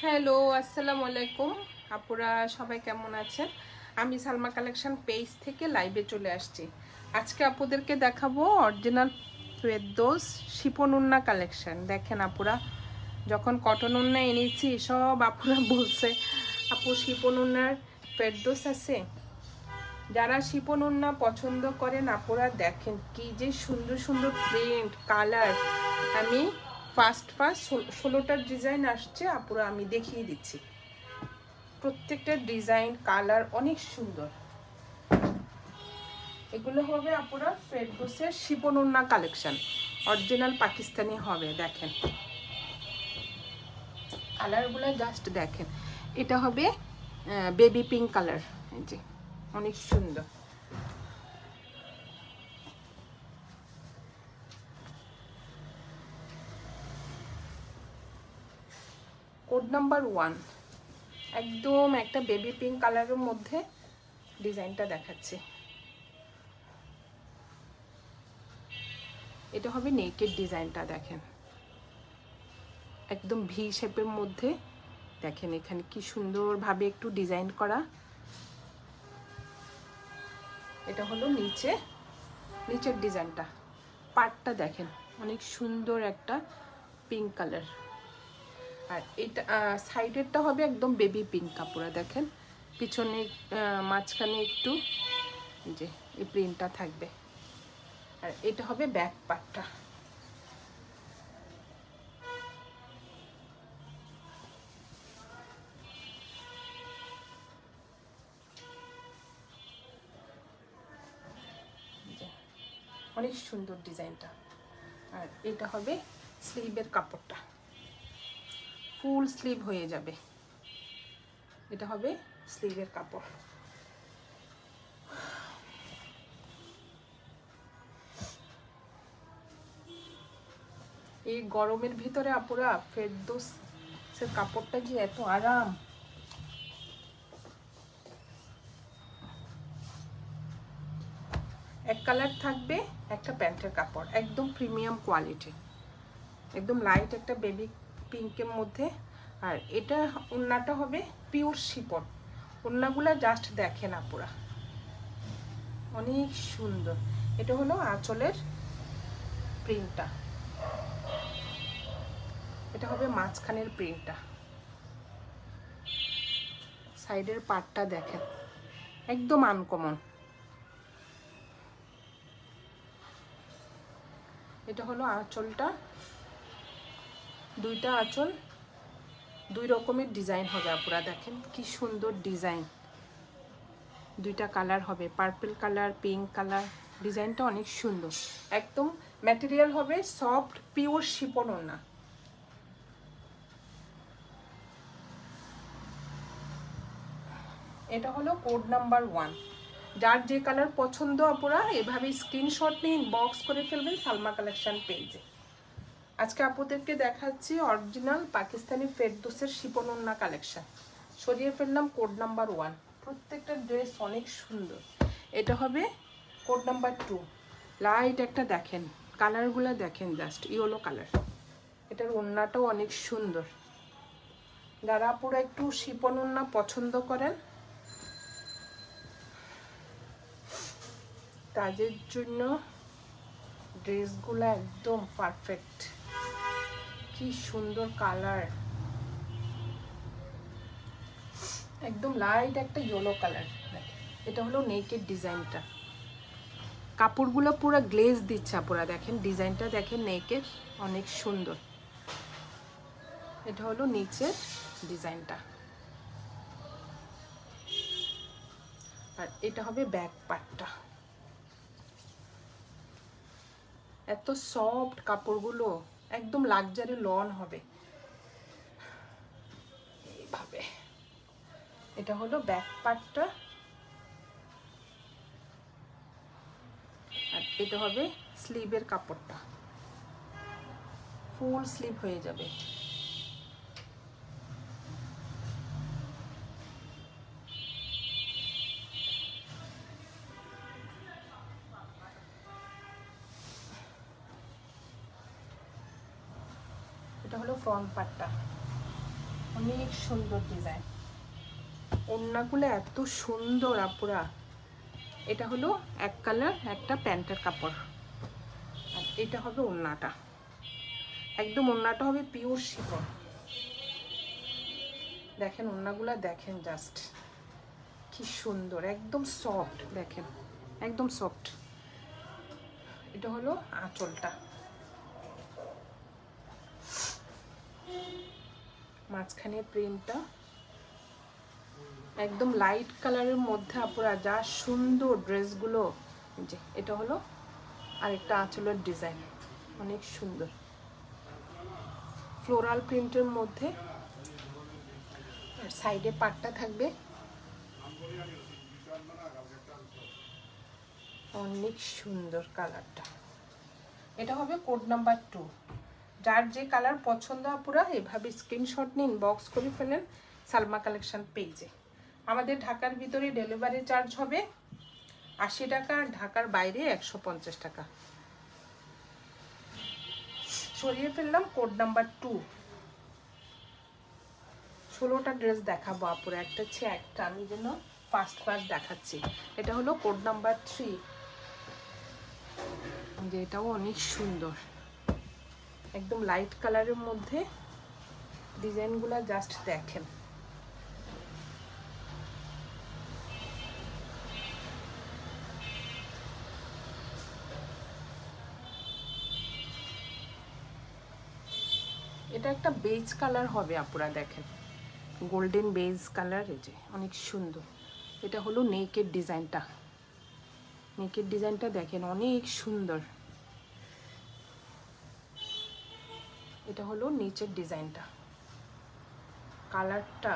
Hello, আসসালামু আলাইকুম। আপুরা সবাই কেমন আছেন? আমি সালমা কালেকশন পেজ থেকে লাইভে চলে আসছি। আজকে আপুদেরকে দেখাবো অরিজিনাল ফেরদৌস শিপন উন্না কালেকশন। দেখেন আপুরা, যখন কটন উন্না এনেছি সব আপুরা বলছে আপু শিপন উন্নার ফেরদৌস আছে। যারা শিপন উন্না পছন্দ করেন আপুরা দেখেন কি যে সুন্দর সুন্দর প্রিন্ট কালার। আমি ফার্স্ট 16টার ডিজাইন আসছে আপুরা, আমি দেখিয়ে দিচ্ছি। প্রত্যেকটা ডিজাইন কালার অনেক সুন্দর। এগুলো হবে আপুরা ফেরদৌসের শিপন ওড়না কালেকশন, অরিজিনাল পাকিস্তানি হবে। দেখেন কালারগুলো জাস্ট দেখেন। এটা হবে বেবি পিঙ্ক কালার, এই যে অনেক সুন্দর। কোড নাম্বার 1 একদম একটা বেবি পিঙ্ক কালারের মধ্যে ডিজাইনটা দেখাচ্ছে। এটা হবে নেকের ডিজাইনটা, দেখেন একদম ভি শেপের মধ্যে। দেখেন এখানে কি সুন্দরভাবে একটু ডিজাইন করা। এটা হলো নিচের ডিজাইনটা, পাটটা দেখেন অনেক সুন্দর একটা পিঙ্ক কালার। আর এটা সাইডেরটা হবে একদম বেবি পিঙ্ক কাপড়া। দেখেন পিছনে মাঝখানে একটু যে এই প্রিন্টটা থাকবে। আর এটা হবে ব্যাক পার্টটা। অনেক সুন্দর ডিজাইনটা। আর এটা হবে স্লিভের কাপড়টা, ফুল স্লিভ হয়ে যাবে। এটা হবে স্লিভের কাপড়। এই গরমের ভিতরে আপুরা ফেরদৌসের কাপড়টা যে এত আরাম। এক কালার থাকবে, একটা প্যান্টের কাপড়, একদম প্রিমিয়াম কোয়ালিটি, একদম লাইট একটা বেবি পিঙ্কের মধ্যে। আর এটা ওড়নাটা হবে পিওর শিপন। ওড়নাগুলা জাস্ট দেখেন আপুরা অনেক সুন্দর। এটা হলো আঁচলের প্রিন্টটা, এটা হবে মাঝখানের প্রিন্টটা। সাইডের পার্টটা দেখেন একদম আনকমন। এটা হলো আঁচলটা, দুইটা আঁচল দুই রকমের ডিজাইন হবে আপুরা। দেখেন কি সুন্দর ডিজাইন, দুইটা কালার হবে, পার্পল কালার পিঙ্ক কালার। ডিজাইনটা অনেক সুন্দর, একদম ম্যাটেরিয়াল হবে সফট পিওর শিপন ওড়না। এটা হলো কোড নাম্বার 1। যার যে কালার পছন্দ আপুরা এভাবে স্ক্রিনশট নিয়ে ইনবক্স করে ফেলবেন সালমা কালেকশন পেজে। আজকে আপুদেরকে দেখাচ্ছি অরিজিনাল পাকিস্তানি ফেরদৌসের শিপন ওড়না কালেকশন। সরিয়ে ফেললাম কোড নাম্বার 1। প্রত্যেকটা ড্রেস অনেক সুন্দর। এটা হবে কোড নাম্বার 2। লাইট একটা দেখেন, কালারগুলো দেখেন জাস্ট ইয়েলো কালার। এটার ওড়নাটাও অনেক সুন্দর। যারা আপুরা একটু শিপন ওড়না পছন্দ করেন কাজের জন্য ড্রেসগুলো একদম পারফেক্ট। কি সুন্দর কালার, একদম লাইট একটা ইয়েলো কালার। এটা হলো নেকের ডিজাইনটা, কাপড়গুলো পুরো গ্লেজ দিচ্ছে আপুরা। দেখেন ডিজাইনটা দেখেন নেকের অনেক সুন্দর। এটা হলো নিচের ডিজাইনটা। আর এটা হবে ব্যাক পার্টটা। এত সফট কাপড়গুলো, একদম লাক্সারি লন হবে এইভাবে। এটা হলো ব্যাক পার্টটা। আর এটা হবে স্লিভের কাপড়টা, ফুল স্লিভ হয়ে যাবে। এটা হলো ফ্রন্ট পার্টটা, অনেক সুন্দর ডিজাইন, ওড়নাগুলো এত সুন্দর আপুরা। এটা হলো এক কালার একটা প্যান্টের কাপড়, আর এটা হবে ওড়নাটা, একদম ওড়নাটা হবে পিওর শিফন। দেখেন ওড়নাগুলো দেখেন জাস্ট কি সুন্দর, একদম সফট, দেখেন একদম সফট। এটা হলো আঁচলটা, মাঝখানে প্রিন্টটা একদম লাইট কালারের মধ্যে আপুরা যা সুন্দর ড্রেসগুলো। যে এটা হলো আরেকটা আঁচলের ডিজাইন, অনেক সুন্দর ফ্লোরাল প্রিন্টের মধ্যে, আর সাইডে পাটটা থাকবে অনেক সুন্দর কালারটা। এটা হবে কোড নাম্বার 2। যার যে কালার পছন্দ আপুরা এভাবে স্ক্রিনশট নিন, বক্স করে ফেলেন সালমা কালেকশন পেজে। আমাদের ঢাকার ভিতরে ডেলিভারি চার্জ হবে 80 টাকা, আর ঢাকার বাইরে 150 টাকা। সরিয়ে ফেললাম কোড নাম্বার 2। 16টা ড্রেস দেখাবো আপুরা, একটা হচ্ছে একটা, আমি যেন ফার্স্ট দেখাচ্ছি। এটা হলো কোড নাম্বার 3, যে এটাও অনেক সুন্দর, একদম লাইট কালারের মধ্যে ডিজাইনগুলো জাস্ট দেখেন। এটা একটা বেজ কালার হবে আপুরা, দেখেন গোল্ডেন বেজ কালার, এই যে অনেক সুন্দর। এটা হলো নেকের ডিজাইনটা, নেকের ডিজাইনটা দেখেন অনেক সুন্দর। এটা হলো নিচের ডিজাইনটা, কালারটা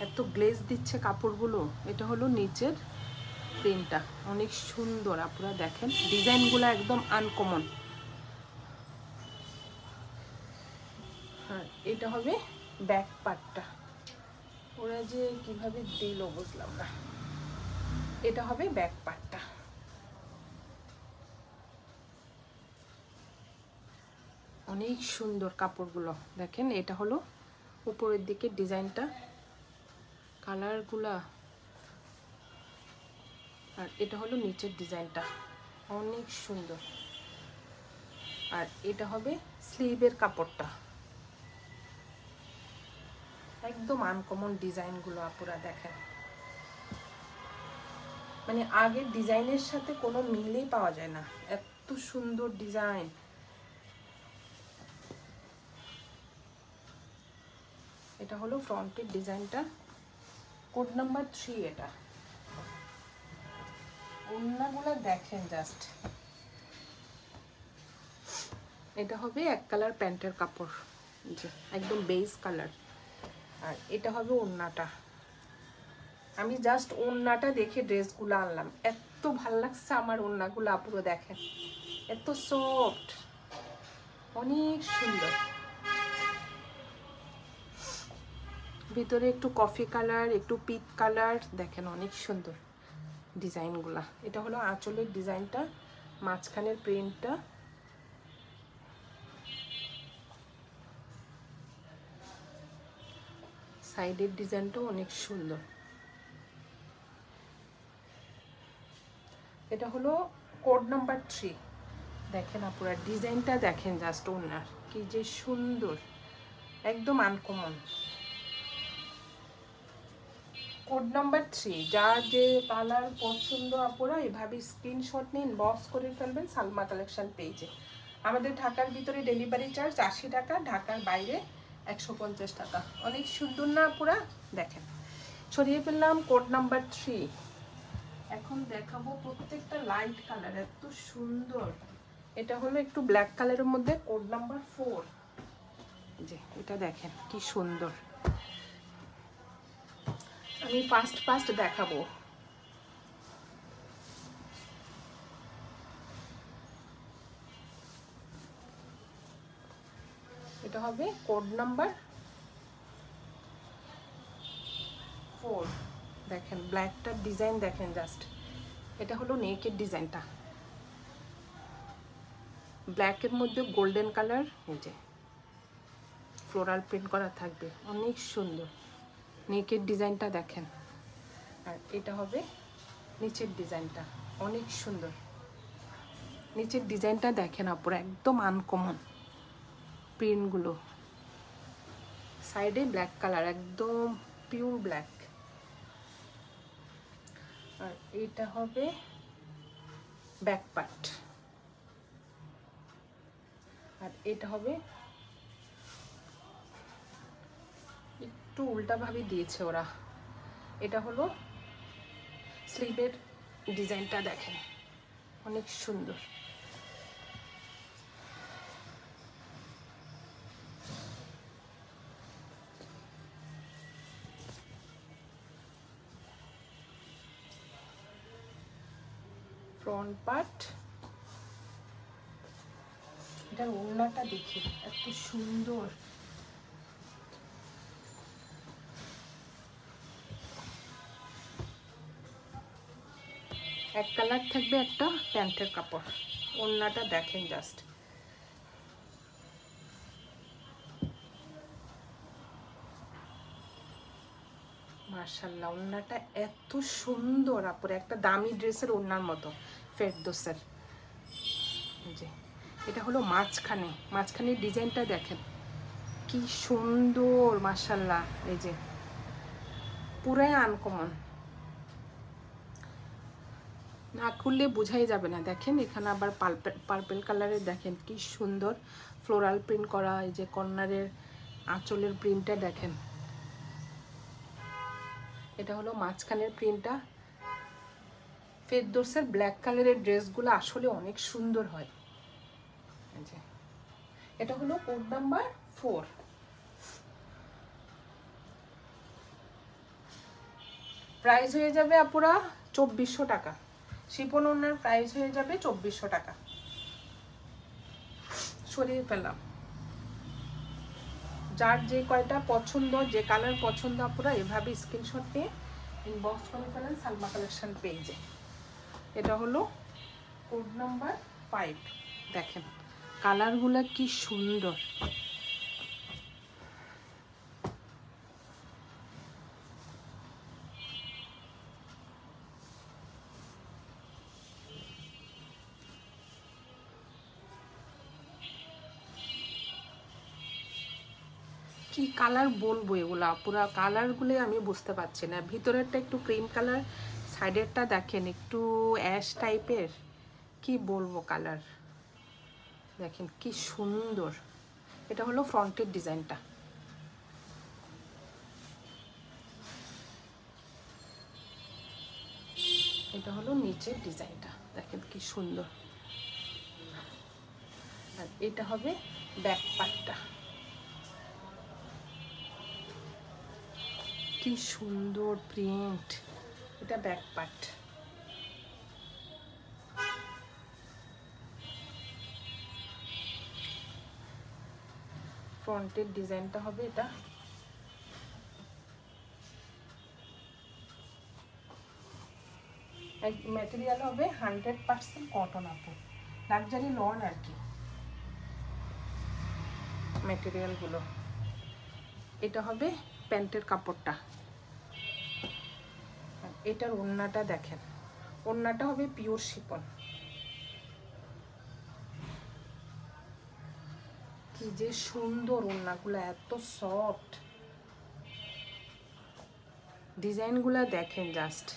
এত গ্লেজ দিচ্ছে কাপড়গুলো। এটা হলো নিচের প্রিন্টটা, অনেক সুন্দর আপুরা দেখেন, ডিজাইনগুলো একদম আনকমন। হ্যাঁ, এটা হবে ব্যাক পার্টটা, ওরা যে কিভাবে দিল বুঝলাম না। এটা হবে ব্যাক পার্টটা, অনেক সুন্দর কাপড়গুলো দেখেন। এটা হলো উপরের দিকে ডিজাইনটা, কালারগুলা, আর এটা হলো নিচের ডিজাইনটা, অনেক সুন্দর। আর এটা হবে স্লিভের কাপড়টা, একদম আনকমন ডিজাইনগুলো আপুরা দেখেন, মানে আগের ডিজাইনের সাথে কোনো মিলই পাওয়া যায় না, এত সুন্দর ডিজাইন। এটা হলো ফ্রন্টের ডিজাইনটা, কোড নাম্বার 3। এটা ওড়নাগুলো দেখেন জাস্ট, এটা হবে এক কালার প্যান্টের কাপড়, যে একদম বেজ কালার। আর এটা হবে ওড়নাটা, আমি জাস্ট ওড়নাটা দেখে ড্রেসগুলো আনলাম, এত ভাল লাগছে আমার ওড়নাগুলো পুরো দেখেন, এত সফট, অনেক সুন্দর। ভিতরে একটু কফি কালার, একটু পিক কালার, দেখেন অনেক সুন্দর ডিজাইনগুলা। এটা হলো আঁচলের ডিজাইনটা, মাঝখানের প্রিন্টটা, সাইডের ডিজাইনটাও অনেক সুন্দর। এটা হলো কোড নাম্বার 3। দেখেন আপুরা ডিজাইনটা দেখেন জাস্ট, ওনার কি যে সুন্দর, একদম আনকমন। কোড নাম্বার 3, যার যে কালার পছন্দ আপুরা এভাবে স্ক্রিনশট নিন, বক্স করে ফেলবেন সালমা কালেকশন পেজে। আমাদের ঢাকার ভিতরে ডেলিভারি চার্জ 80 টাকা, ঢাকার বাইরে 150 টাকা। অনেক সুন্দর না আপুরা দেখেন। সরিয়ে ফেললাম কোড নাম্বার 3। এখন দেখাবো প্রত্যেকটা লাইট কালার, এত সুন্দর। এটা হলো একটু ব্ল্যাক কালারের মধ্যে কোড নাম্বার 4, যে এটা দেখেন কি সুন্দর। আমি ফার্স্ট দেখাবো। এটা হবে কোড নাম্বার 4। দেখেন ব্ল্যাকটার ডিজাইন দেখেন জাস্ট, এটা হলো নেকের ডিজাইনটা, ব্ল্যাকের মধ্যে গোল্ডেন কালার, এই যে ফ্লোরাল প্রিন্ট করা থাকবে, অনেক সুন্দর। নেকের ডিজাইনটা দেখেন, আর এটা হবে নিচের ডিজাইনটা, অনেক সুন্দর। নিচের ডিজাইনটা দেখেন আপুরা, একদম আনকমন প্রিন্টগুলো। সাইডে ব্ল্যাক কালার, একদম পিওর ব্ল্যাক। আর এটা হবে ব্যাক পার্ট, আর এটা হবে একটু উল্টাভাবে দিয়েছে ওরা। এটা হলো স্লিভের ডিজাইনটা দেখেন, অনেক সুন্দর। ফ্রন্ট পার্ট, এটার ওড়নাটা দেখি এত সুন্দর। এক কালার থাকবে, একটা প্যান্টের কাপড়। ওড়নাটা দেখেন জাস্ট, মাশাআল্লাহ। ওড়নাটা এত সুন্দর আপুরে, একটা দামি ড্রেসের ওড়নার মতো ফেরদৌসের। যে এটা হলো মাঝখানে ডিজাইনটা দেখেন কি সুন্দর, মাশাআল্লাহ। এই যে পুরাই আনকমন, না খুললে বোঝাই যাবে না। দেখেন এখানে আবার পার্পেল কালারের দেখেন কি সুন্দর ফ্লোরাল প্রিন্ট করা। এই যে কর্নারের আঁচলের প্রিন্টটা দেখেন, এটা হলো মাঝখানের প্রিন্টটা। ফেরদৌসের ব্ল্যাক কালারের ড্রেসগুলো আসলে অনেক সুন্দর হয়। এটা হলো কোড নাম্বার 4। প্রাইস হয়ে যাবে আপুরা 2400 টাকা। শিপন ওনার প্রাইস হয়ে যাবে 2400 টাকা। সরিয়ে ফেললাম। যার যে কয়টা পছন্দ, যে কালার পছন্দ আপুরা এভাবে স্ক্রিনশট নিয়ে ইনবক্স করে ফেলেন সালমা কালেকশন পেজে। এটা হলো কোড নাম্বার 5। দেখেন কালারগুলো কি সুন্দর। কি কালার বলবো এগুলা, পুরা কালারগুলো আমি বুঝতে পারছি না। ভিতরেরটা একটু ক্রিম কালার, সাইডেরটা দেখেন একটু অ্যাশ টাইপের। কি বলবো কালার দেখেন কি সুন্দর। এটা হলো ফ্রন্টের ডিজাইনটা। এটা হলো নিচের ডিজাইনটা, দেখেন কি সুন্দর। আর এটা হবে ব্যাক পার্টটা, কি সুন্দর প্রিন্ট। এটা ব্যাক পার্ট। ফ্রন্টের ডিজাইনটা হবে এটা। ম্যাটেরিয়াল হবে 100% কটন আপু, লাক্সারি লন আর কি ম্যাটেরিয়ালগুলো। এটা হবে প্যান্টের কাপড়টা। এটার ওড়নাটা দেখেন, ওড়নাটা হবে পিওর শিপন। কি যে সুন্দর ওড়নাগুলো, এত সফট। ডিজাইনগুলো দেখেন জাস্ট,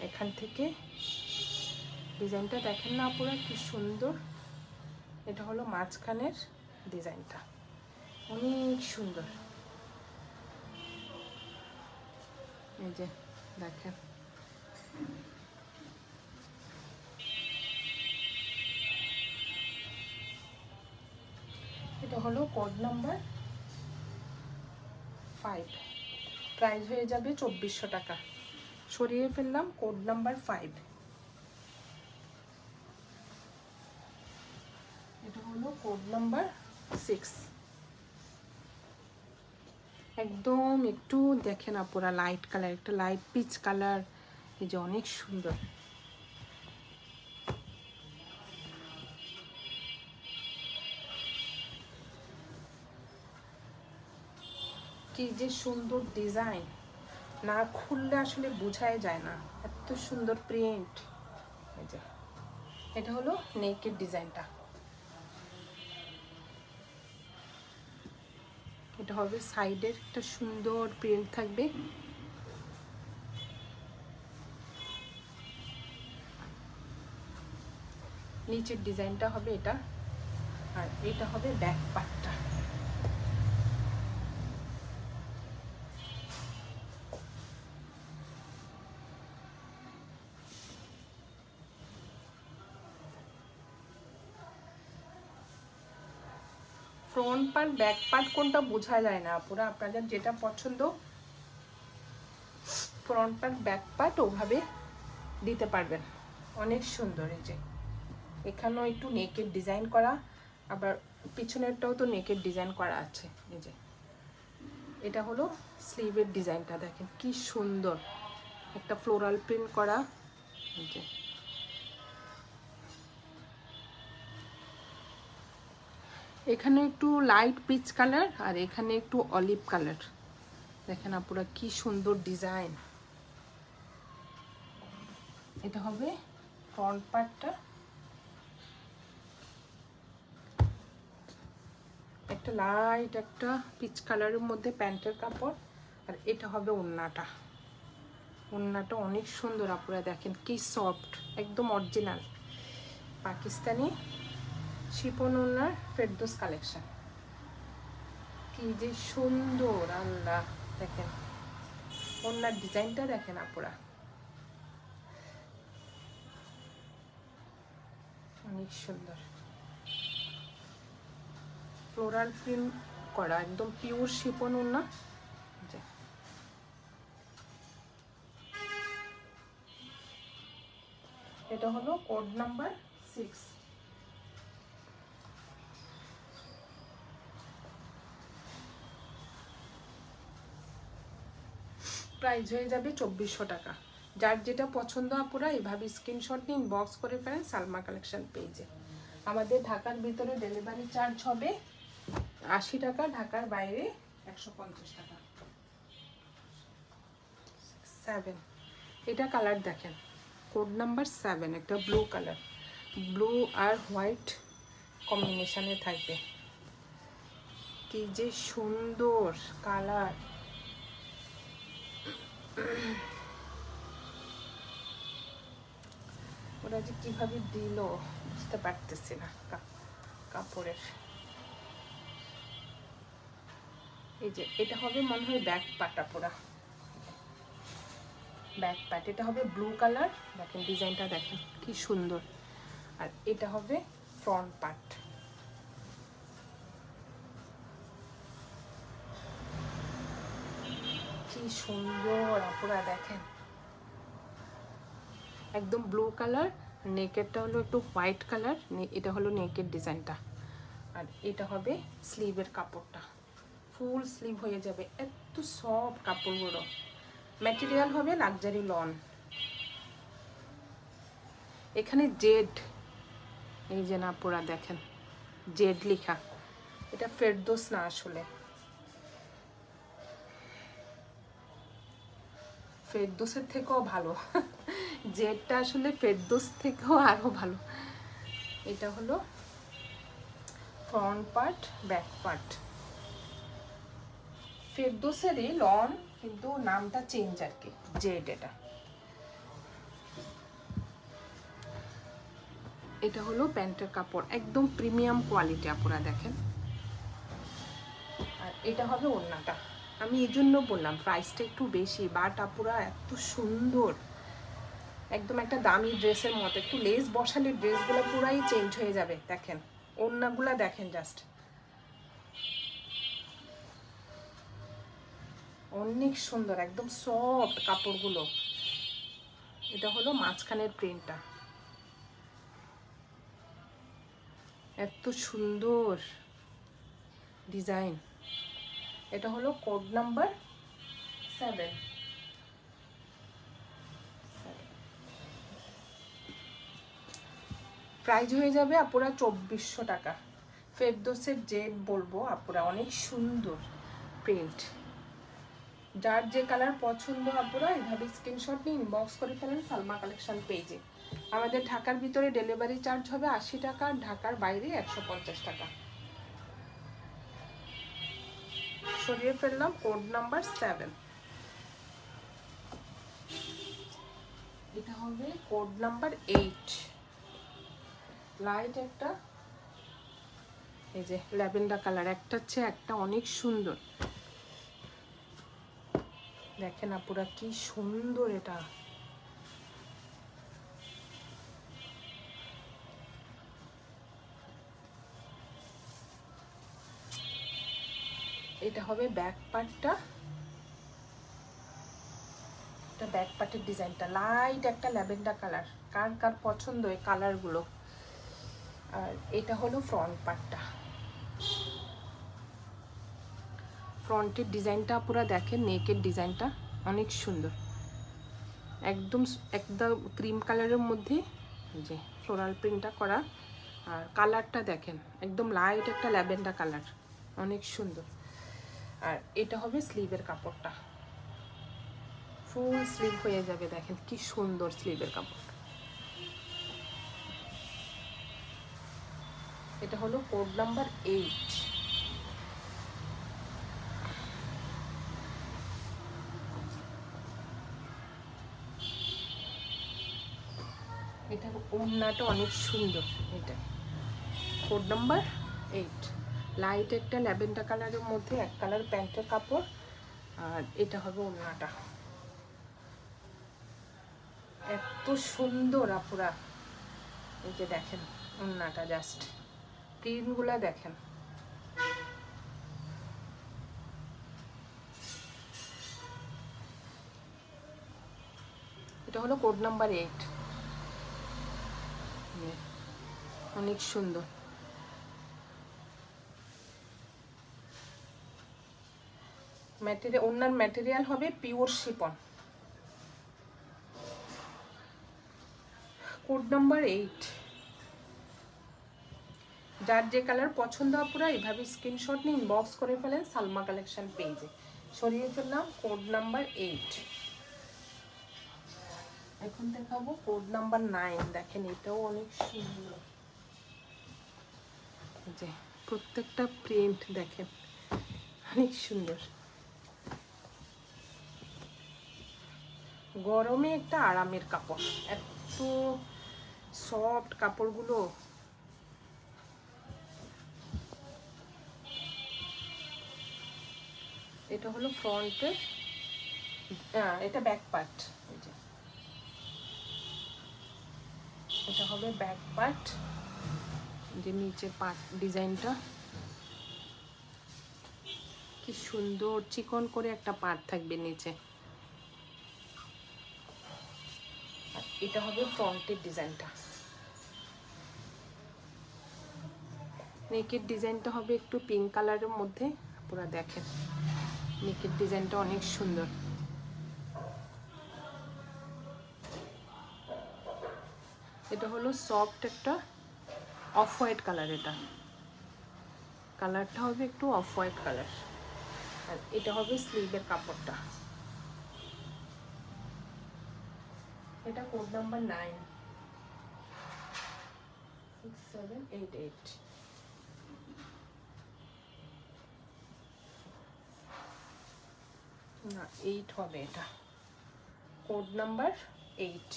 এখান থেকে ডিজাইনটা দেখেন না পুরো কি সুন্দর। এটা হলো মাঝখানের ডিজাইনটা, অনেক সুন্দর। এই যে দেখেন এটা হলো কোড নাম্বার 5। প্রাইস হয়ে যাবে 2400 টাকা। সরিয়ে ফেললাম কোড নাম্বার 5। এটা হলো কোড নাম্বার 6। একদম একটু দেখেন আপুরা লাইট কালার, একটা লাইট পিচ কালার। এই যে অনেক সুন্দর। কি যে সুন্দর ডিজাইন, না খুললে আসলে বোঝাই যায় না, এত সুন্দর প্রিন্ট। এই যে এটা হলো নেকের ডিজাইনটা, এটা হবে সাইডের একটা সুন্দর প্রিন্ট থাকবে। নিচের ডিজাইনটা হবে এটা, আর এটা হবে ব্যাক পার্টটা। ফ্রন্ট পার্ট ব্যাক পার্ট কোনটা বোঝা যায় না পুরো, আপনাদের যেটা পছন্দ ফ্রন্ট পার্ট ব্যাক পার্ট ওভাবে দিতে পারবেন, অনেক সুন্দর। এই যে এখানেও একটু নেকের ডিজাইন করা, আবার পিছনেরটাও তো নেকের ডিজাইন করা আছে। এই যে এটা হলো স্লিভের ডিজাইনটা, দেখেন কি সুন্দর একটা ফ্লোরাল প্রিন্ট করা। এই যে এখানে একটু লাইট পিচ কালার আর এখানে একটু অলিভ কালার, দেখেন আপুরা কি সুন্দর ডিজাইন। এটা হবে ফ্রন্ট পার্টটা, একটা লাইট একটা পিচ কালারের মধ্যে প্যান্টের কাপড়, আর এটা হবে ওড়নাটা। ওড়নাটা অনেক সুন্দর আপুরা, দেখেন কি সফট, একদম অরিজিনাল পাকিস্তানি শিফন ওড়নার ফেরদৌস কালেকশন। কি যে সুন্দর আল্লাহ, দেখেন ওড়নার ডিজাইনটা দেখেন আপুরা, অনেক সুন্দর ফ্লোরাল প্রিন্ট করা, একদম পিওর শিফন ওড়না। এটা হলো কোড নাম্বার 6। প্রাইস হয়ে যাবে 2400 টাকা। যার যেটা পছন্দ আপুরা এভাবে স্ক্রিনশট নিন, বক্স করে ফেলেন সালমা কালেকশন পেজে। আমাদের ঢাকার ভিতরে ডেলিভারি চার্জ হবে 80 টাকা, ঢাকার বাইরে 150 টাকা। 7 এটা কালার দেখেন, কোড নাম্বার 7, একটা ব্লু কালার, ব্লু আর হোয়াইট কম্বিনেশনে থাকবে। কি যে সুন্দর কালার, ওরা যে কিভাবে দিল বুঝতে পারতেছি না কাপড়ের। এই যে এটা হবে মনে হয় ব্যাক পার্ট পুরা, ব্যাক পার্ট এটা হবে ব্লু কালার, দেখেন ডিজাইনটা দেখেন কি সুন্দর। আর এটা হবে ফ্রন্ট পার্ট, কি সুন্দর আপুরা দেখেন, একদম ব্লু কালার, নেকেরটা হলো একটু হোয়াইট কালার, এটা হলো নেকের ডিজাইনটা। আর এটা হবে স্লিভের কাপড়টা, ফুল স্লিভ হয়ে যাবে, এত সফট কাপড়গুলো, ম্যাটেরিয়াল হবে লাক্সারি লন। এখানে জেড, এই যে না পুরা দেখেন জেড লেখা, এটা ফেরদৌস না আসলে, ফেরদৌসের থেকেও ভালো জেডটা আসলে ফেরদৌস থেকেও আরো ভালো। এটা হলো ফ্রন্ট পার্ট ব্যাক পার্ট, ফেরদৌসেরই লন কিন্তু নামটা চেঞ্জ আর কি, জেড। এটা হলো প্যান্টের কাপড়, একদম প্রিমিয়াম কোয়ালিটি আপনারা দেখেন। আর এটা হবে ওড়নাটা, আমি এই জন্য বললাম প্রাইসটা একটু বেশি, বাট আপুরা এত সুন্দর, একদম একটা দামি ড্রেসের মতো, একটু লেস বসালে ড্রেসগুলো পুরাই চেঞ্জ হয়ে যাবে। দেখেন ওড়নাগুলা দেখেন, জাস্ট অনেক সুন্দর, একদম সফট কাপড়গুলো। এটা হলো মাঝখানের প্রিন্টটা, এত সুন্দর ডিজাইন। এটা হলো কোড নাম্বার 7। প্রাইস হয়ে যাবে আপুরা 2400 টাকা। ফেরদৌসের জেড বলবো আপুরা, অনেক সুন্দর প্রিন্ট। যার যে কালার পছন্দ আপনারা এইভাবে স্ক্রিনশট নিয়ে ইনবক্স করে ফেলেন সালমা কালেকশন পেজে। আমাদের ঢাকার ভিতরে ডেলিভারি চার্জ হবে 80 টাকা, ঢাকার বাইরে 150 টাকা। সরিয়ে ফেললাম কোড নাম্বার 7। এটা হবে কোড নাম্বার 8। লাইট একটা এই যে ল্যাভেন্ডার কালার, একটা হচ্ছে একটা অনেক সুন্দর। দেখেন আপুরা কি সুন্দর এটা। এটা হবে ব্যাক পার্টটা, এটা ব্যাক পার্টের ডিজাইনটা লাইট একটা ল্যাভেন্ডার কালার। কার কার পছন্দ এই কালারগুলো। আর এটা হলো ফ্রন্ট পার্টটা। ফ্রন্টের ডিজাইনটা পুরো দেখেন, নেকের ডিজাইনটা অনেক সুন্দর, একদম একদম ক্রিম কালারের মধ্যে যে ফ্লোরাল প্রিন্টটা করা। আর কালারটা দেখেন একদম লাইট একটা ল্যাভেন্ডার কালার, অনেক সুন্দর। আর এটা হবে স্লিভের কাপড়টা, ফুল স্লিভ হয়ে যাবে। দেখেন কি সুন্দর স্লিভের কাপড়। এটা হলো কোড নাম্বার 8। এটার ওড়নাটা অনেক সুন্দর। এটা কোড নাম্বার 8, লাইট একটা ল্যাভেন্ডার কালারের মধ্যে এক কালার প্যান্টের কাপড়। আর এটা হবে ওড়নাটা, এত সুন্দর আপুরা। এই যে দেখেন ওড়নাটা, জাস্ট প্রিন্টগুলা দেখেন। এটা হলো কোড নাম্বার 8, অনেক সুন্দর। ম্যাটেরিয়াল, ওড়নার ম্যাটেরিয়াল হবে পিওর শিফন। Code number 8। যার যে কালার পছন্দ আপুরা এইভাবে স্ক্রিনশট নিয়ে ইনবক্স করে ফেলেন সালমা কালেকশন পেজে। সরিয়ে ফেললাম কোড নাম্বার 8। এখন দেখাবো কোড নাম্বার 9। দেখেন এটাও অনেক সুন্দর, যে প্রত্যেকটা প্রিন্ট দেখেন অনেক সুন্দর। গরমে একটা আরামের কাপড়, এত সফট কাপড়গুলো। এটা হলো ফ্রন্টের, এটা ব্যাক পার্ট। এটা হবে ব্যাক পার্ট, যে নিচে পার্ট ডিজাইনটা কি সুন্দর, চিকন করে একটা পার্ট থাকবে নিচে। এটা হবে ফ্রন্টের ডিজাইনটা। নেকের ডিজাইনটা হবে একটু পিঙ্ক কালারের মধ্যে। পুরো দেখেন নেকের ডিজাইনটা অনেক সুন্দর। এটা হলো সফট একটা অফ হোয়াইট কালার। এটা কালারটা হবে একটু অফ হোয়াইট কালার। আর এটা হবে স্লিভের কাপড়টা। এটা কোড নাম্বার 9, 6, 7, 8, 8। না 8 হবে, এটা কোড নাম্বার 8।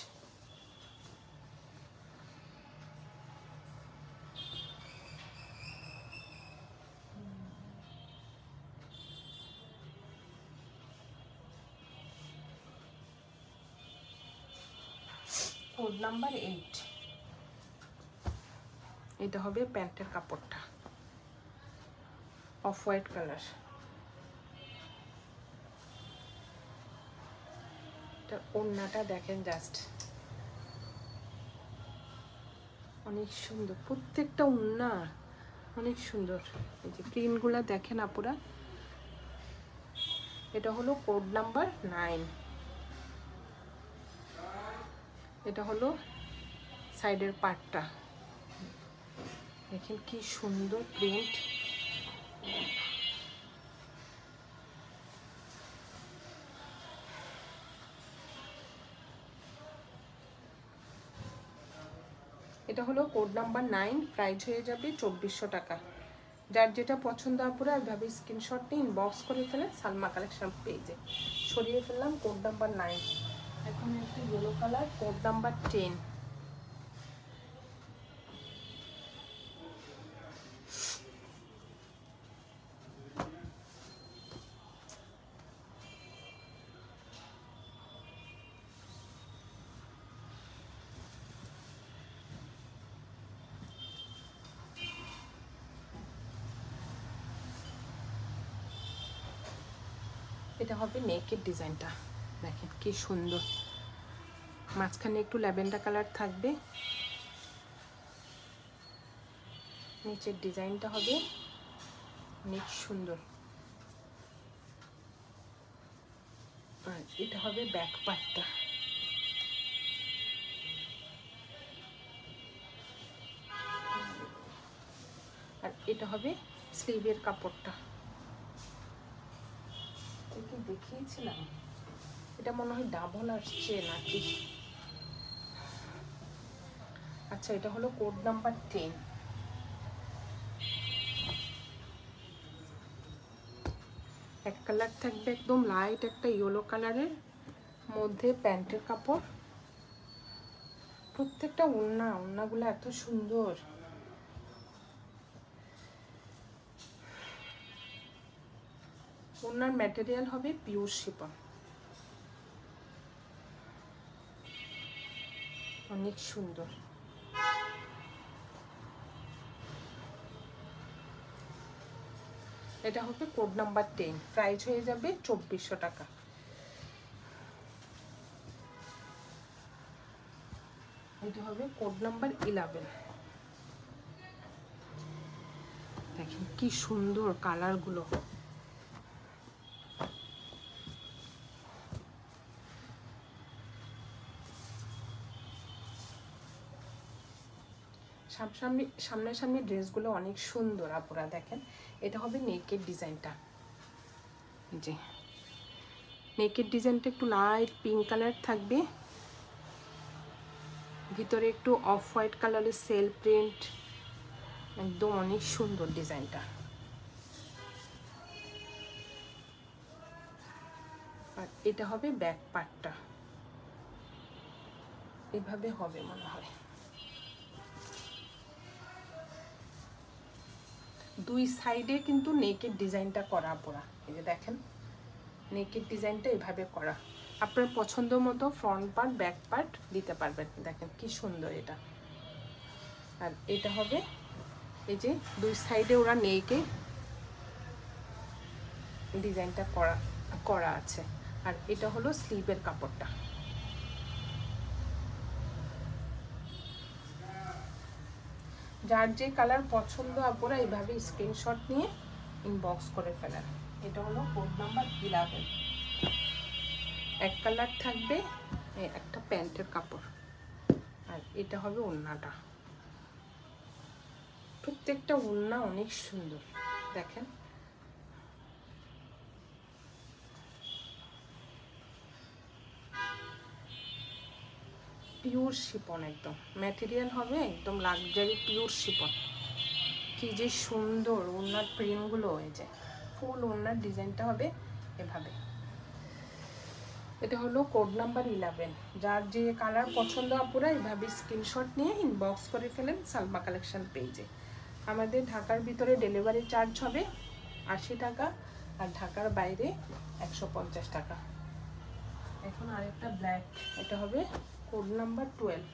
Code number 8। এটা হবে প্যান্টের কাপড়টা, অফ হোয়াইট কালার। এটা ওড়নাটা দেখেন, জাস্ট অনেক সুন্দর। প্রত্যেকটা ওড়না অনেক সুন্দর। এই যে প্রিন্টগুলো দেখেন আপুরা। এটা হলো কোড নাম্বার 9। এটা হলো সাইডের পার্টটা, দেখেন কি সুন্দর প্রিন্ট। এটা হলো কোড নাম্বার 9, প্রাইস হয়ে যাবে 2400 টাকা। যার যেটা পছন্দ আপুরা এভাবে স্ক্রিনশট নিয়ে ইনবক্স করে ফেলেন সালমা কালেকশন পেজে। সরিয়ে ফেললাম কোড নাম্বার 9। এখন একটা ইয়েলো কালার, কোড নাম্বার 10। এটা হবে নেকের ডিজাইনটা, দেখেন কি সুন্দর, মাঝখানে একটু ল্যাভেন্ডার কালার থাকবে। নিচের ডিজাইনটা হবে অনেক সুন্দর। আর এটা হবে ব্যাক পার্টটা। আর এটা হবে স্লিভের কাপড়টা। কি দেখিয়েছিলাম, এটা মনে হয় ডাবল আসছে নাকি। আচ্ছা, এটা হলো কোড নাম্বার 10। এক কালার থাকবে একদম লাইট একটা ইয়েলো কালারের মধ্যে প্যান্টের কাপড়। প্রত্যেকটা ওড়নাগুলো এত সুন্দর। ওড়নার ম্যাটেরিয়াল হবে পিওর শিফন, অনেক সুন্দর। এটা হবে কোড নাম্বার 10, প্রাইস হয়ে যাবে 2400 টাকা। এটা হবে কোড নাম্বার 11। দেখেন কি সুন্দর কালারগুলো। সামনাসামনি ড্রেসগুলো অনেক সুন্দর আপুরা দেখেন। এটা হবে নেকের ডিজাইনটা, যে নেকের ডিজাইনটা একটু লাইট পিঙ্ক কালার থাকবে, ভিতরে একটু অফ হোয়াইট কালারের সেল প্রিন্ট, একদম অনেক সুন্দর ডিজাইনটা। আর এটা হবে ব্যাক পার্টটা, এভাবে হবে মনে হয়। দুই সাইডে কিন্তু নেকের ডিজাইনটা করা পুরা, এই যে দেখেন নেকের ডিজাইনটা এভাবে করা। আপনার পছন্দ মতো ফ্রন্ট পার্ট ব্যাক পার্ট দিতে পারবেন। দেখেন কি সুন্দর এটা। আর এটা হবে এই যে দুই সাইডে ওরা নেকে ডিজাইনটা করা আছে। আর এটা হলো স্লিভের কাপড়টা। যার যে কালার পছন্দ আপনারা এইভাবে স্ক্রিনশট নিয়ে ইনবক্স করে ফেলেন। এটা হলো কোড নাম্বার 11। এক কালার থাকবে, একটা প্যান্টের কাপড়। আর এটা হবে ওড়নাটা। প্রত্যেকটা ওড়না অনেক সুন্দর দেখেন। পিওর শিপন, একদম ম্যাটেরিয়াল হবে একদম লাক্সারি পিওর শিপন। কি যে সুন্দর ওড়নার প্রিন্টগুলো, এই যে ফুল ওড়নার ডিজাইনটা হবে এভাবে। এটা হলো কোড নাম্বার 11। যার যে কালার পছন্দ আপুরা এইভাবে স্ক্রিনশট নিয়ে ইনবক্স করে ফেলেন সালমা কালেকশন পেজে। আমাদের ঢাকার ভিতরে ডেলিভারি চার্জ হবে 80 টাকা, আর ঢাকার বাইরে 150 টাকা। এখন আরেকটা ব্ল্যাক, এটা হবে কোড নাম্বার 12।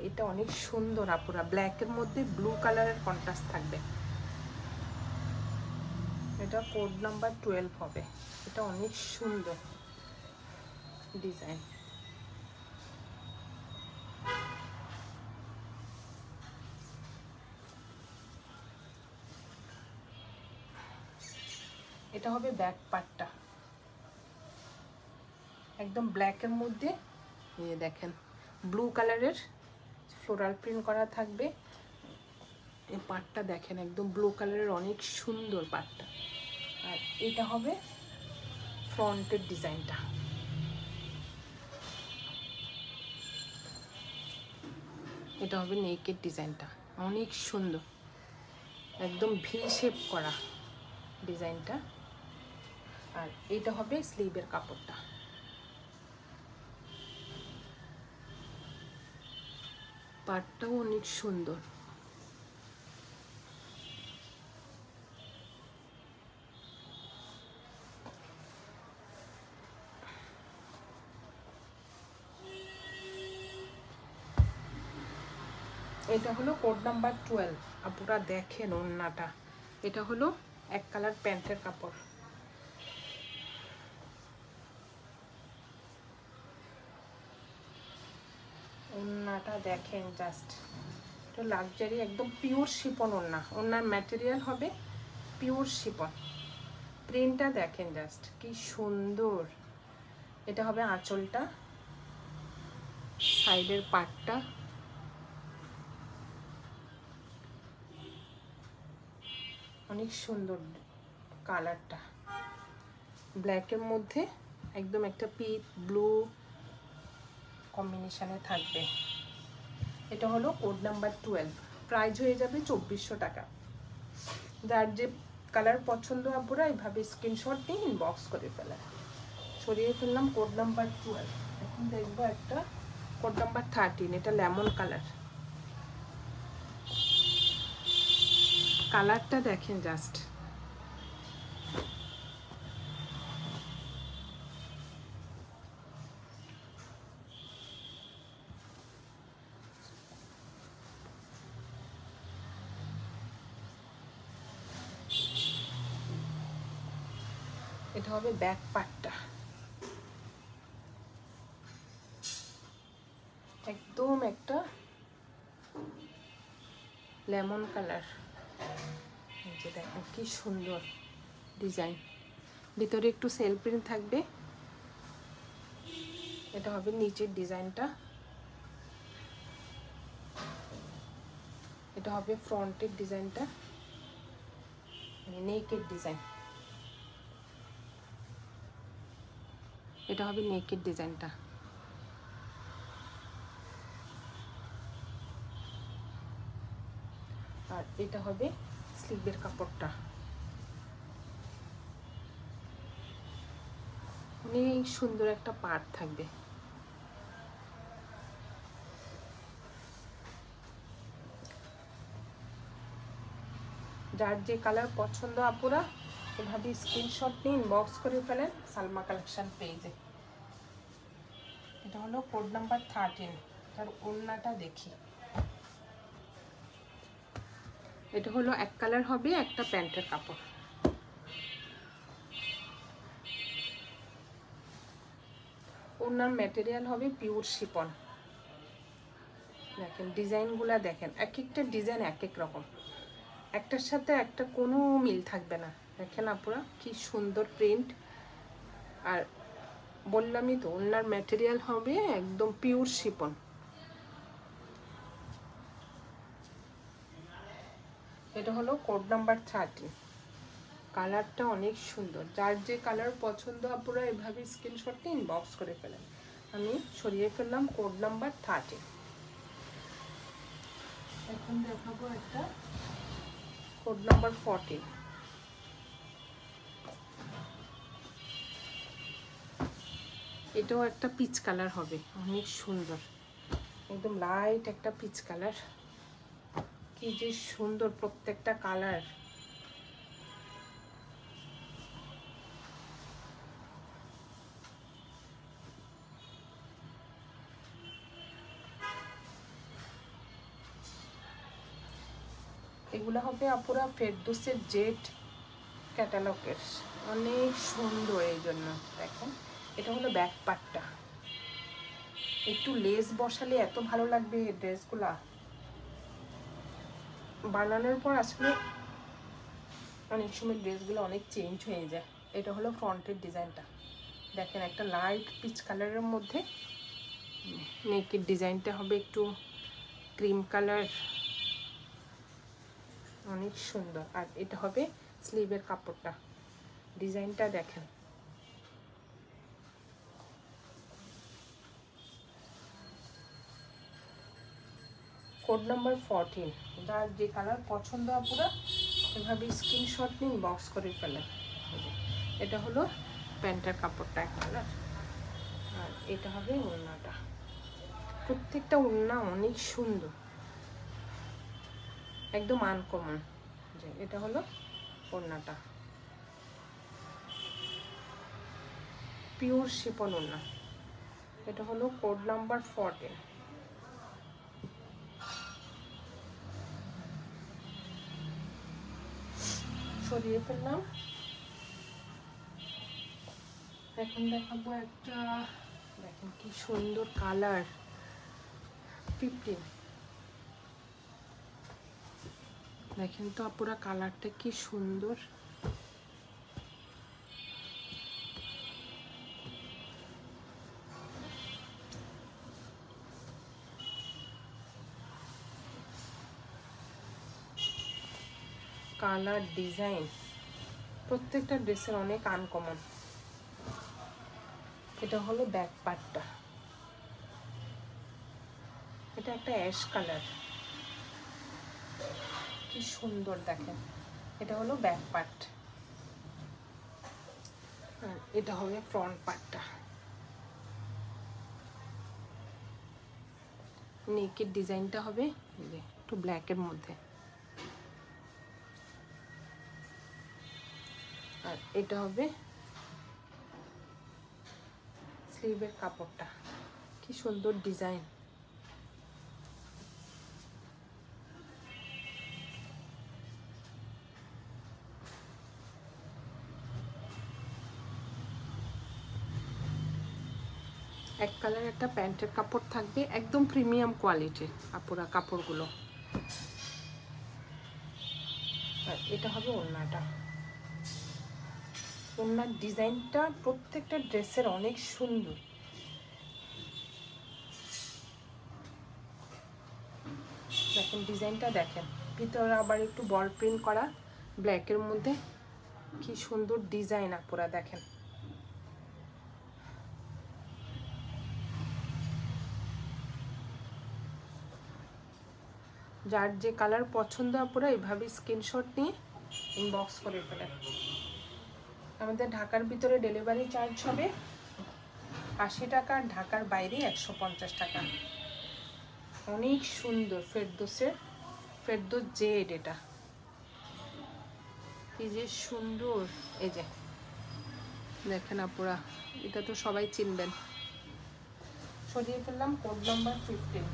এটা অনেক সুন্দর আপুরা, ব্ল্যাকের মধ্যে ব্লু কালারের কন্ট্রাস্ট থাকবে। এটা কোড নাম্বার 12 হবে। এটা অনেক সুন্দর ডিজাইন। এটা হবে ব্যাক পার্টটা, একদম ব্ল্যাকের মধ্যে এই দেখেন ব্লু কালারের ফ্লোরাল প্রিন্ট করা থাকবে। এই পাটটা দেখেন একদম ব্লু কালারের, অনেক সুন্দর পাটটা। আর এটা হবে ফ্রন্টের ডিজাইনটা। এটা হবে নেকের ডিজাইনটা, অনেক সুন্দর, একদম ভি শেপ করা ডিজাইনটা। আর এটা হবে স্লিভের কাপড়টা। পাটটাও অনেক সুন্দর। এটা হলো কোড নাম্বার 12। আপনারা দেখেন ওড়নাটা, এটা হলো এক কালার প্যান্টের কাপড়। ওড়নাটা দেখেন জাস্ট, এটা লাক্সারি একদম পিওর শিপন ওড়না। ওড়নার ম্যাটেরিয়াল হবে পিওর শিপন। প্রিন্টটা দেখেন জাস্ট কি সুন্দর। এটা হবে আঁচলটা, সাইডের পাটটা। অনেক সুন্দর কালারটা, ব্ল্যাকের মধ্যে একদম একটা পিচ ব্লু কম্বিনেশনে থাকবে। এটা হলো কোড নাম্বার 12। প্রাইস হয়ে যাবে 2400 টাকা। যার যে কালার পছন্দ আপনারা এইভাবে স্ক্রিনশট নিয়ে ইনবক্স করে ফেলেন। সরিয়ে ফেললাম কোড নাম্বার 12। এখন দেখবো একটা কোড নাম্বার 13। এটা লেমন কালার। কালারটা দেখেন জাস্ট, এটা হবে ব্যাক পার্টটা, একদম একটা লেমন কালার। এই যে দেখেন কি সুন্দর ডিজাইন, ভিতরে একটু সেল প্রিন্ট থাকবে। এটা হবে নিচের ডিজাইনটা, এটা হবে ফ্রন্টের ডিজাইনটা, নেকের ডিজাইন। এটা হবে নেকের ডিজাইনটা। আর এটা হবে স্লিভের কাপড়টা। অনেক সুন্দর একটা পার্ট থাকবে। যার যে কালার পছন্দ আপুরা এভাবে স্ক্রিনশট নিয়ে ইনবক্স করে ফেলেন সালমা কালেকশন পেজে। এটা হলো কোড নাম্বার 13। তার ওড়নাটা দেখি, এটা হলো এক কালার হবে, একটা প্যান্টের কাপড়। ওড়নার ম্যাটেরিয়াল হবে পিওর শিপন। দেখেন ডিজাইনগুলো দেখেন, এক একটা ডিজাইন এক এক রকম, একটার সাথে একটা কোনো মিল থাকবে না। দেখেন আপুরা কি সুন্দর প্রিন্ট। আর বললামই তো ওড়নার ম্যাটেরিয়াল হবে একদম পিওর শিপন। এটা হলো কোড নাম্বার 13। কালারটা অনেক সুন্দর। যার যে কালার পছন্দ আপুরা এভাবে স্ক্রিনশট নিয়ে ইনবক্স করে ফেলেন। আমি সরিয়ে ফেললাম কোড নাম্বার 13। এখন দেখাবো একটা কোড নাম্বার 14। এটাও একটা পিচ কালার হবে, অনেক সুন্দর, একদম লাইট একটা পিচ কালার। কি যে সুন্দর প্রত্যেকটা কালার। এগুলো হবে আপুরা ফেরদৌসের জেট ক্যাটালগের, অনেক সুন্দর। এই জন্য দেখেন এটা হলো ব্যাক পার্টটা, একটু লেস বসালে এত ভালো লাগবে এই ড্রেসগুলা বানানোর পর। আসলে অনেক সময় ড্রেসগুলো অনেক চেঞ্জ হয়ে যায়। এটা হলো ফ্রন্টের ডিজাইনটা, দেখেন একটা লাইট পিচ কালারের মধ্যে। নেকের ডিজাইনটা হবে একটু ক্রিম কালার, অনেক সুন্দর। আর এটা হবে স্লিভের কাপড়টা, ডিজাইনটা দেখেন কোড নাম্বার 14। যার যে কালার পছন্দ আপুরা এভাবে স্ক্রিনশট নিন, বক্স করে ফেলেন। এটা হলো প্যান্টের কাপড়টা এক কালার, আর এটা হবে ওড়নাটা। প্রত্যেকটা ওড়না অনেক সুন্দর, একদম আনকমন। যে এটা হলো ওড়নাটা, পিওর শিপন ওড়না। এটা হলো কোড নাম্বার 14। সরিয়ে ফেললাম। এখন দেখাবো একটা, দেখেন কি সুন্দর কালার, 15। দেখেন তো আপুরা কালারটা কি সুন্দর। কালার, ডিজাইন প্রত্যেকটা ড্রেসের অনেক আনকমন। এটা হলো ব্যাক পার্টটা, এটা একটা অ্যাশ কালার, কি সুন্দর দেখেন। এটা হলো ব্যাক পার্ট, আর এটা হবে ফ্রন্ট পার্টটা। নেকের ডিজাইনটা হবে একটু ব্ল্যাকের মধ্যে, আর এটা হবে স্লিভের কাপড়টা। কি সুন্দর ডিজাইন। এক কালার একটা প্যান্টের কাপড় থাকবে, একদম প্রিমিয়াম কোয়ালিটির আপুরা কাপড়গুলো। আর এটা হবে ওড়নাটা। ওড়নার ডিজাইনটা প্রত্যেকটা ড্রেসের অনেক সুন্দর। দেখেন ডিজাইনটা দেখেন, ভিতরে আবার একটু বল প্রিন্ট করা ব্ল্যাকের মধ্যে, কি সুন্দর ডিজাইন আপুরা দেখেন। যার যে কালার পছন্দ আপুরা এভাবে স্ক্রিনশট নিয়ে ইনবক্স করে ফেলেন। আমাদের ঢাকার ভিতরে ডেলিভারি চার্জ হবে 80 টাকা, আর ঢাকার বাইরে 150 টাকা। অনেক সুন্দর ফেরদৌস জেড, এটা কি যে সুন্দর। এই যে দেখেন আপুরা, এটা তো সবাই চিনবেন। সরিয়ে ফেললাম। Code number 15।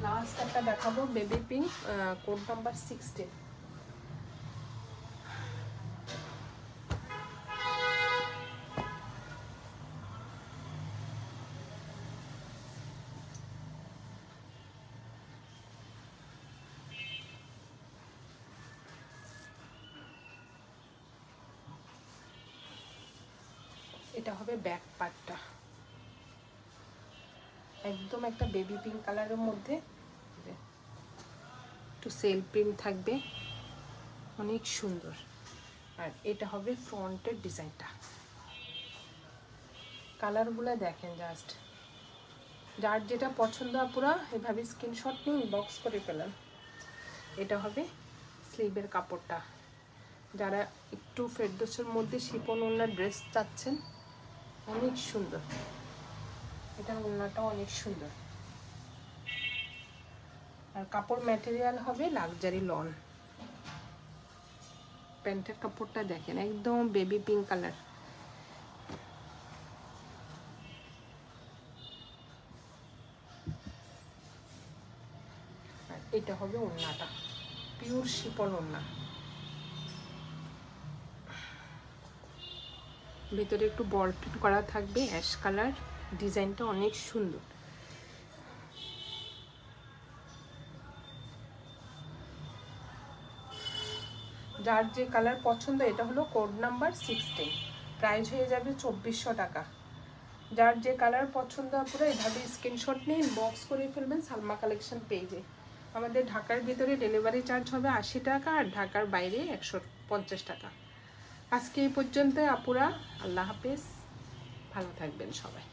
লাস্ট একটা দেখাবো বেবি পিঙ্ক, কোড নাম্বার 16। এটা হবে ব্যাক পার্টটা, একদম একটা বেবি পিঙ্ক কালারের মধ্যে, একটু সেল প্রিন্ট থাকবে, অনেক সুন্দর। আর এটা হবে ফ্রন্টের ডিজাইনটা। কালারগুলো দেখেন জাস্ট, যার যেটা পছন্দ আপুরা এভাবে স্ক্রিনশট নিয়ে ইনবক্স করে ফেলেন। এটা হবে স্লিভের কাপড়টা। যারা একটু ফেরদৌসের মধ্যে শিপন ওড়নার ড্রেস চাচ্ছেন, অনেক সুন্দর। এটা ওড়নাটা অনেক সুন্দর, আর কাপড় ম্যাটেরিয়াল হবে লাক্সারি লন। প্যান্টের কাপড়টা দেখেন, একদম বেবি পিঙ্ক কালার। আর এটা হবে ওড়নাটা, পিওর শিপন ওড়না। ভিতরে একটু বল প্রিন্ট করা থাকবে, অ্যাশ কালার, ডিজাইনটা অনেক সুন্দর। যার যে কালার পছন্দ, এটা হলো কোড নাম্বার 16। প্রাইস হয়ে যাবে 2400 টাকা। যার যে কালার পছন্দ আপনারা এভাবে স্ক্রিনশট নিয়ে ইনবক্স করে ফেলবেন সালমা কালেকশন পেজে। আমাদের ঢাকার ভিতরে ডেলিভারি চার্জ হবে 80 টাকা, আর ঢাকার বাইরে 150 টাকা। আজকে এই পর্যন্ত আপুরা, আল্লাহ হাফেজ, ভালো থাকবেন সবাই।